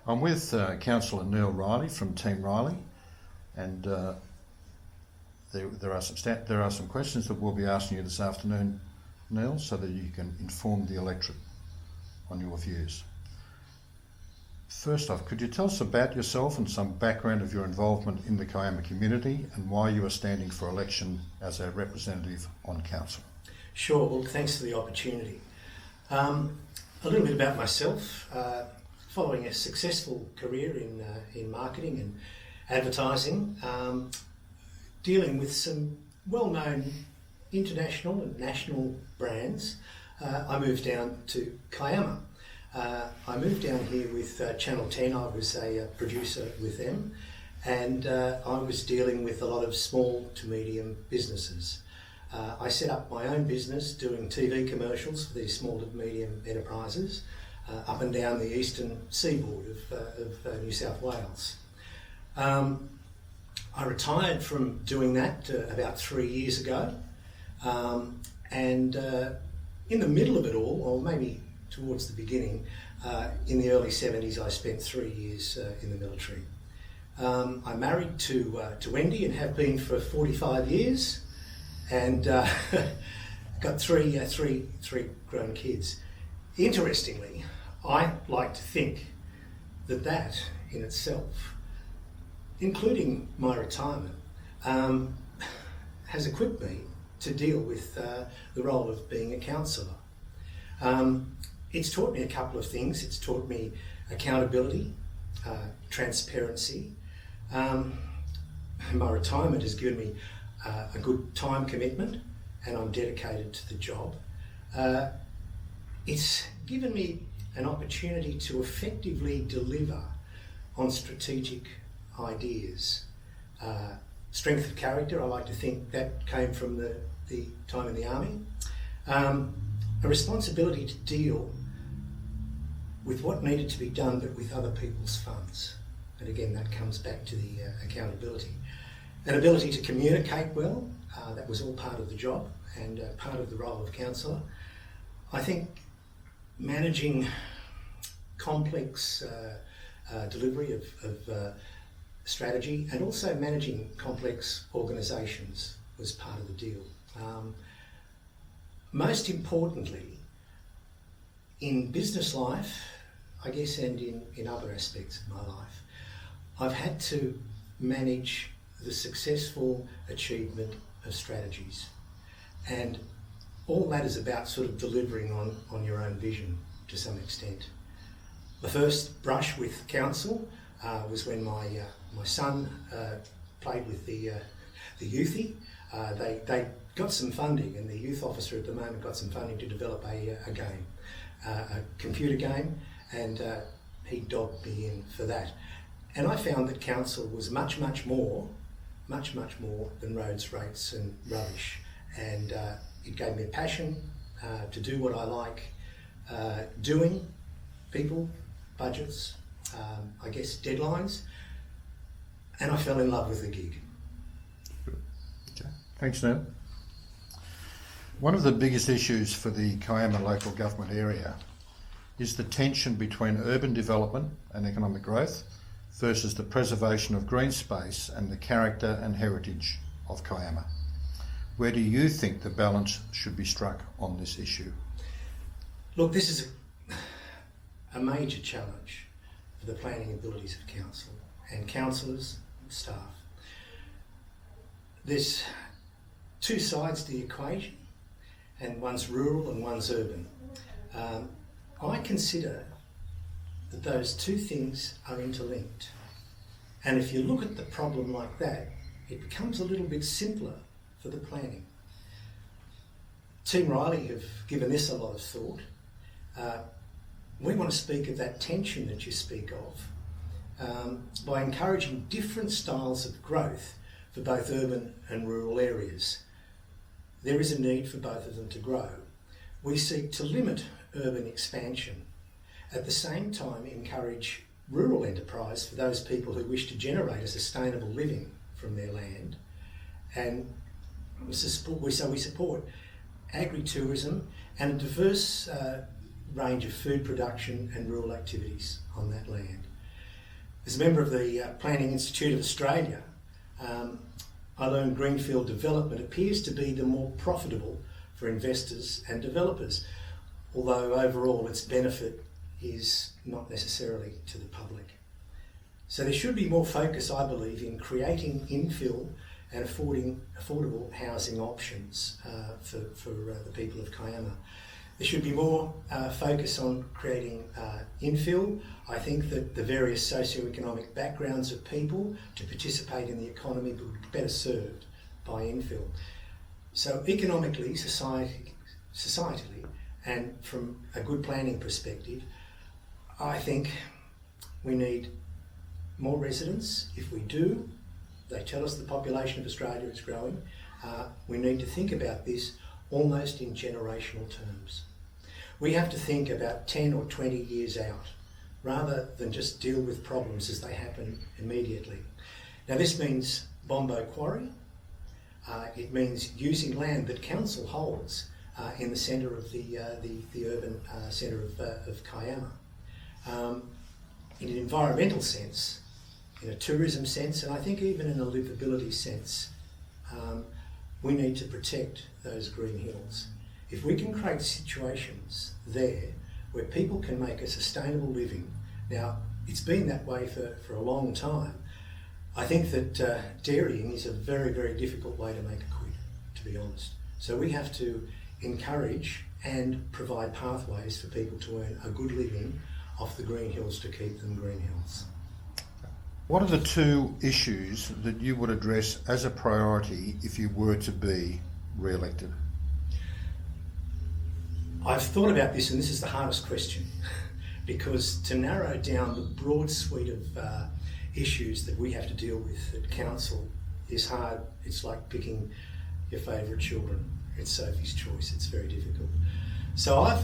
I'm with Councillor Neil Riley from Team Riley, and there are some questions that we'll be asking you this afternoon, Neil, so that you can inform the electorate on your views. First off, could you tell us about yourself and some background of your involvement in the Kiama community and why you are standing for election as a representative on council? Sure, well, thanks for the opportunity. A little bit about myself. Following a successful career in marketing and advertising, dealing with some well-known international and national brands, I moved down to Kiama. I moved down here with Channel 10. I was a producer with them, and I was dealing with a lot of small to medium businesses. I set up my own business doing TV commercials for these small to medium enterprises up and down the eastern seaboard of New South Wales. I retired from doing that about 3 years ago, and in the middle of it all, or maybe towards the beginning, in the early 70s, I spent 3 years in the military. I'm married to Wendy and have been for 45 years, and got three grown kids. Interestingly, I like to think that in itself, including my retirement, has equipped me to deal with the role of being a councillor. It's taught me a couple of things. It's taught me accountability, transparency. My retirement has given me a good time commitment, and I'm dedicated to the job. It's given me an opportunity to effectively deliver on strategic ideas. Strength of character, I like to think that came from the time in the army. A responsibility to deal with what needed to be done, but with other people's funds. And again, that comes back to the accountability. An ability to communicate well, that was all part of the job and part of the role of councillor. I think managing complex delivery of strategy and also managing complex organisations was part of the deal. Most importantly, in business life, I guess, and in other aspects of my life, I've had to manage the successful achievement of strategies. And all that is about sort of delivering on your own vision to some extent. The first brush with council was when my son played with the youthy. They got some funding, and the youth officer at the moment got some funding to develop a game, a computer game, and he dobbed me in for that. And I found that council was much more than roads, rates and rubbish. And it gave me a passion to do what I like doing, people, budgets, I guess deadlines, and I fell in love with the gig. Okay. Thanks, Neil. One of the biggest issues for the Kiama local government area is the tension between urban development and economic growth versus the preservation of green space and the character and heritage of Kiama. Where do you think the balance should be struck on this issue? Look, this is a major challenge for the planning abilities of council and councillors and staff. There's two sides to the equation, and one's rural and one's urban. I consider that those two things are interlinked. And if you look at the problem like that, it becomes a little bit simpler for the planning. Team Riley have given this a lot of thought. We want to speak of that tension that you speak of by encouraging different styles of growth for both urban and rural areas. There is a need for both of them to grow. We seek to limit urban expansion, at the same time encourage rural enterprise for those people who wish to generate a sustainable living from their land, and we support agri-tourism and a diverse range of food production and rural activities on that land. As a member of the Planning Institute of Australia, I learned greenfield development appears to be the more profitable for investors and developers, although overall its benefit is not necessarily to the public. So there should be more focus, I believe, in creating infill and affordable housing options for the people of Kiama. There should be more focus on creating infill. I think that the various socio-economic backgrounds of people to participate in the economy would be better served by infill. So economically, societally, and from a good planning perspective, I think we need more residents. If we do, they tell us the population of Australia is growing. We need to think about this almost in generational terms. We have to think about 10 or 20 years out, rather than just deal with problems as they happen immediately. Now this means Bombo Quarry. It means using land that council holds in the centre of the urban centre of Kiama. In an environmental sense, in a tourism sense, and I think even in a livability sense, we need to protect those green hills. If we can create situations there where people can make a sustainable living, now it's been that way for a long time. I think that dairying is a very, very difficult way to make a quid, to be honest. So we have to encourage and provide pathways for people to earn a good living off the green hills to keep them green hills. What are the two issues that you would address as a priority if you were to be re-elected? I've thought about this, and this is the hardest question, because to narrow down the broad suite of issues that we have to deal with at council is hard. It's like picking your favourite children. It's Sophie's choice. It's very difficult. So I've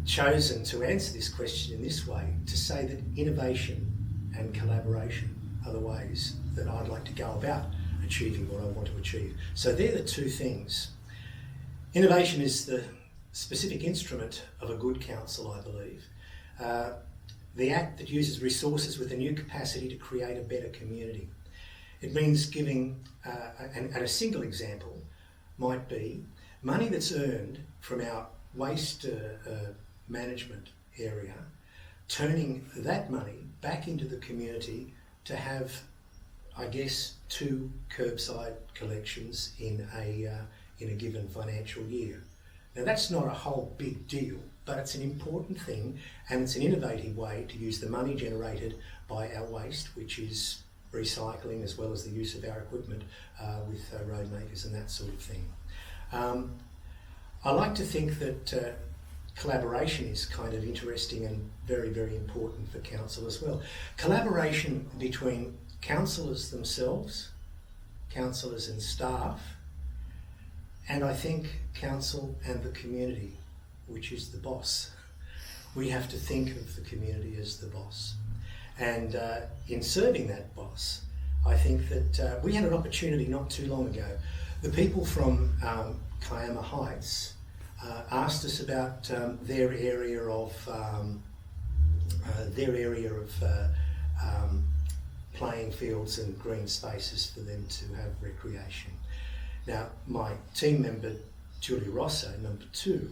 chosen to answer this question in this way, to say that innovation and collaboration are the ways that I'd like to go about achieving what I want to achieve. So they're the two things. Innovation is the specific instrument of a good council, I believe. The act that uses resources with a new capacity to create a better community. It means giving, and a single example might be money that's earned from our waste management area, turning that money back into the community to have, I guess, 2 curbside collections in a given financial year. Now that's not a whole big deal, but it's an important thing, and it's an innovative way to use the money generated by our waste, which is recycling as well as the use of our equipment with road makers and that sort of thing. I like to think that collaboration is kind of interesting and very, very important for council as well. Collaboration between councillors themselves, councillors and staff, and I think council and the community, which is the boss. We have to think of the community as the boss. And in serving that boss, I think that we had an opportunity not too long ago. The people from Kiama Heights asked us about their area of playing fields and green spaces for them to have recreation. Now, my team member, Julia Rosso, number 2,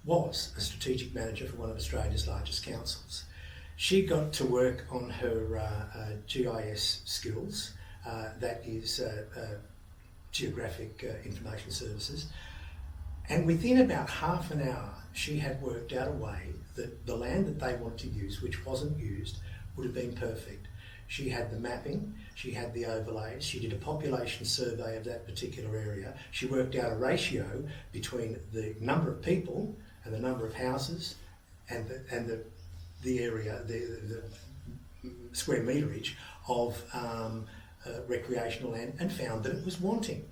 was a strategic manager for one of Australia's largest councils. She got to work on her GIS skills, that is Geographic Information Services, and within about half an hour she had worked out a way that the land that they wanted to use, which wasn't used, would have been perfect. She had the mapping, she had the overlays, she did a population survey of that particular area, she worked out a ratio between the number of people and the number of houses and the area, the square meterage of recreational land, and found that it was wanting.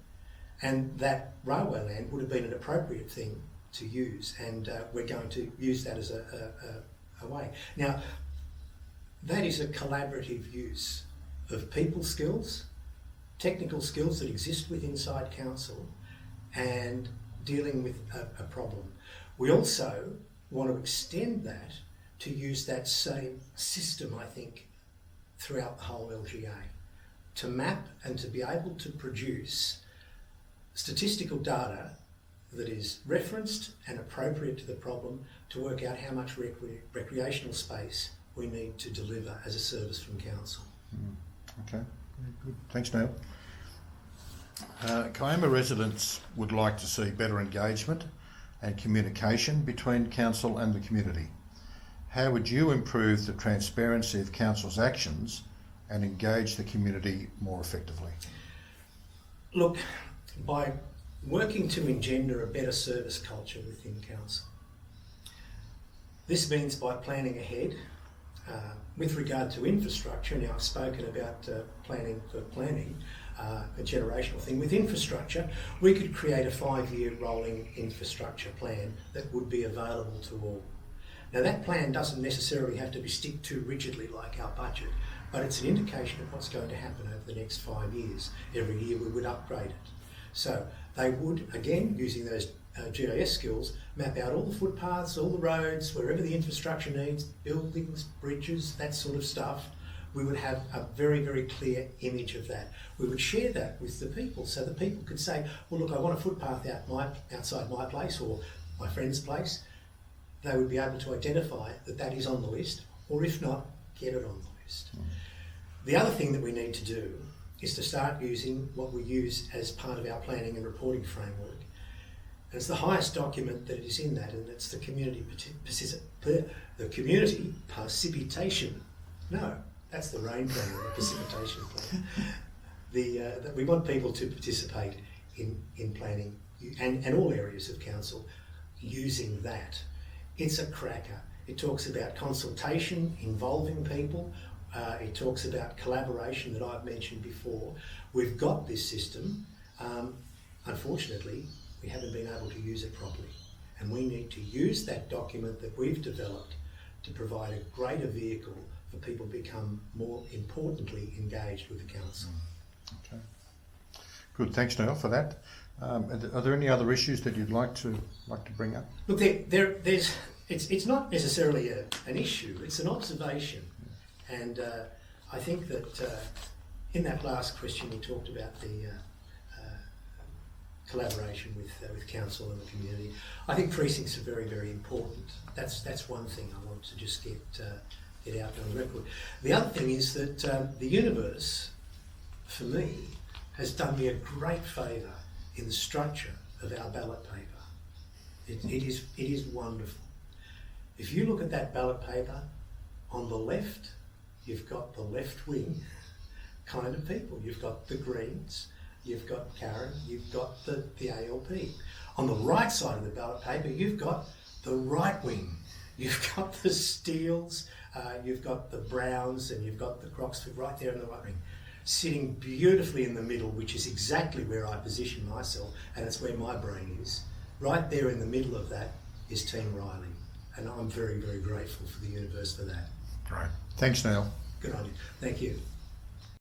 And that railway land would have been an appropriate thing to use, and we're going to use that as a way. Now, that is a collaborative use of people skills, technical skills that exist within inside council, and dealing with a problem. We also want to extend that to use that same system, I think, throughout the whole LGA to map and to be able to produce statistical data that is referenced and appropriate to the problem to work out how much recreational space we need to deliver as a service from council. Okay, very good. Thanks, Neil. Kiama residents would like to see better engagement and communication between council and the community. How would you improve the transparency of council's actions and engage the community more effectively? Look, by working to engender a better service culture within council. This means by planning ahead. With regard to infrastructure, now I've spoken about planning for planning, a generational thing. With infrastructure, we could create a 5-year rolling infrastructure plan that would be available to all. Now that plan doesn't necessarily have to be stick to rigidly like our budget, but it's an indication of what's going to happen over the next 5 years. Every year we would upgrade it. So they would, again, using those GIS skills, map out all the footpaths, all the roads, wherever the infrastructure needs, buildings, bridges, that sort of stuff. We would have a very, very clear image of that. We would share that with the people so the people could say, well, look, I want a footpath outside my place or my friend's place. They would be able to identify that that is on the list, or if not, get it on the list. The other thing that we need to do is to start using what we use as part of our planning and reporting framework. And it's the highest document that is in that, and it's the community precipitation. No, that's the rain plan, the precipitation plan. That we want people to participate in planning and all areas of council using that. It's a cracker. It talks about consultation, involving people. It talks about collaboration that I've mentioned before. We've got this system. Unfortunately, we haven't been able to use it properly. And we need to use that document that we've developed to provide a greater vehicle for people to become more importantly engaged with the council. Okay. Good, thanks Neil for that. Are there any other issues that you'd like to bring up? Look, it's not necessarily an issue, it's an observation. And I think that in that last question you talked about the collaboration with council and the community. I think precincts are very, very important. That's one thing I want to just get out on the record. The other thing is that the universe, for me, has done me a great favour in the structure of our ballot paper. It is wonderful. If you look at that ballot paper, on the left, you've got the left wing kind of people. You've got the Greens, you've got Karen, you've got the ALP. On the right side of the ballot paper, you've got the right wing. You've got the Steeles, you've got the Browns, and you've got the Croxford right there in the right wing. Sitting beautifully in the middle, which is exactly where I position myself, and it's where my brain is. Right there in the middle of that is Team Riley, and I'm very, very grateful for the universe for that. Great. Thanks, Neil. Good on you. Thank you.